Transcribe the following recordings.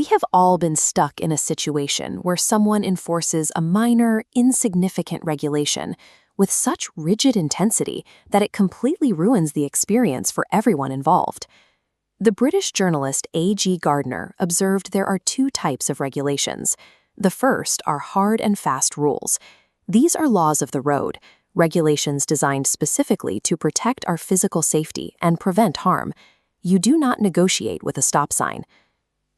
have all been stuck in a situation where someone enforces a minor, insignificant regulation with such rigid intensity that it completely ruins the experience for everyone involved. The British journalist A.G. Gardiner observed there are two types of regulations. The first are hard and fast rules. These are laws of the road, regulations designed specifically to protect our physical safety and prevent harm. You do not negotiate with a stop sign.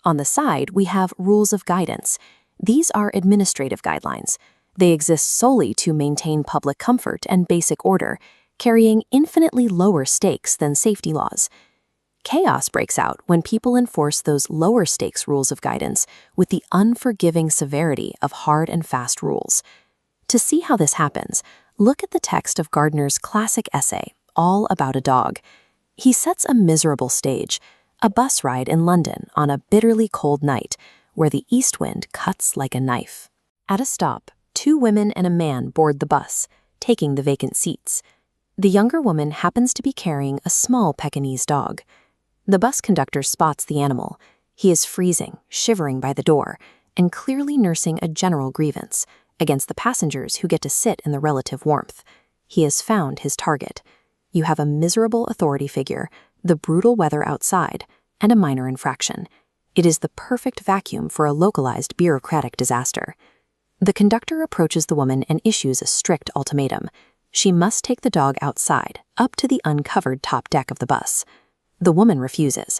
On the side, we have rules of guidance. These are administrative guidelines. They exist solely to maintain public comfort and basic order, carrying infinitely lower stakes than safety laws. Chaos breaks out when people enforce those lower stakes rules of guidance with the unforgiving severity of hard and fast rules. To see how this happens, look at the text of Gardiner's classic essay, All About a Dog. He sets a miserable stage, a bus ride in London on a bitterly cold night where the east wind cuts like a knife. At a stop, two women and a man board the bus, taking the vacant seats. The younger woman happens to be carrying a small Pekinese dog. The bus conductor spots the animal. He is freezing, shivering by the door, and clearly nursing a general grievance against the passengers who get to sit in the relative warmth. He has found his target. You have a miserable authority figure, the brutal weather outside, and a minor infraction. It is the perfect vacuum for a localized bureaucratic disaster. The conductor approaches the woman and issues a strict ultimatum. She must take the dog outside, up to the uncovered top deck of the bus. The woman refuses.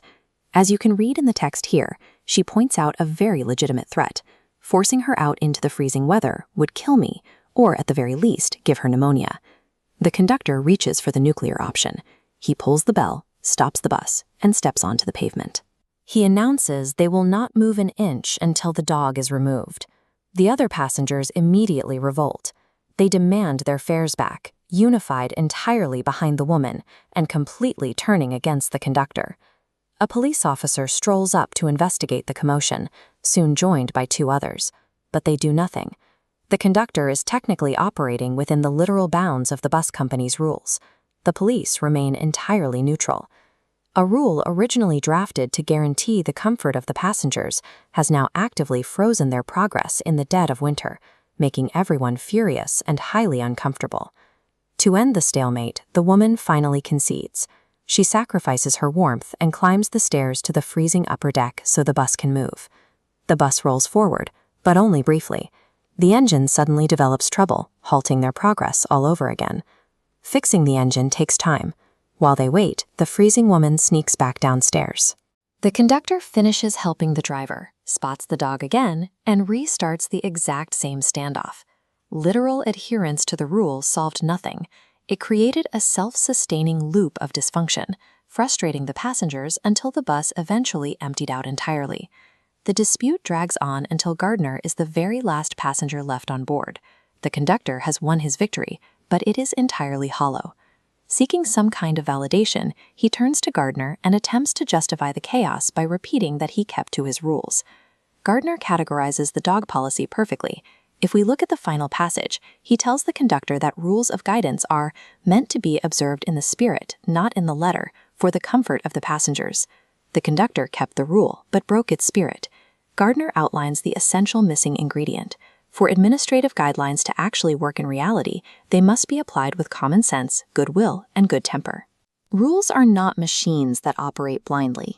As you can read in the text here, she points out a very legitimate threat. Forcing her out into the freezing weather would kill me, or at the very least, give her pneumonia. The conductor reaches for the nuclear option. He pulls the bell, stops the bus, and steps onto the pavement. He announces they will not move an inch until the dog is removed. The other passengers immediately revolt. They demand their fares back, unified entirely behind the woman and completely turning against the conductor. A police officer strolls up to investigate the commotion, soon joined by two others, but they do nothing. The conductor is technically operating within the literal bounds of the bus company's rules. The police remain entirely neutral. A rule originally drafted to guarantee the comfort of the passengers has now actively frozen their progress in the dead of winter, making everyone furious and highly uncomfortable. To end the stalemate, the woman finally concedes. She sacrifices her warmth and climbs the stairs to the freezing upper deck so the bus can move. The bus rolls forward, but only briefly. The engine suddenly develops trouble, halting their progress all over again. Fixing the engine takes time. While they wait, the freezing woman sneaks back downstairs. The conductor finishes helping the driver, spots the dog again, and restarts the exact same standoff. Literal adherence to the rules solved nothing. It created a self-sustaining loop of dysfunction, frustrating the passengers until the bus eventually emptied out entirely. The dispute drags on until Gardiner is the very last passenger left on board. The conductor has won his victory, but it is entirely hollow. Seeking some kind of validation, he turns to Gardiner and attempts to justify the chaos by repeating that he kept to his rules. Gardiner categorizes the dog policy perfectly. If we look at the final passage, he tells the conductor that rules of guidance are meant to be observed in the spirit, not in the letter, for the comfort of the passengers. The conductor kept the rule, but broke its spirit. Gardiner outlines the essential missing ingredient. For administrative guidelines to actually work in reality, they must be applied with common sense, goodwill, and good temper. Rules are not machines that operate blindly.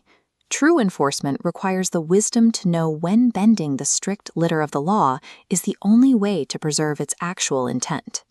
True enforcement requires the wisdom to know when bending the strict letter of the law is the only way to preserve its actual intent.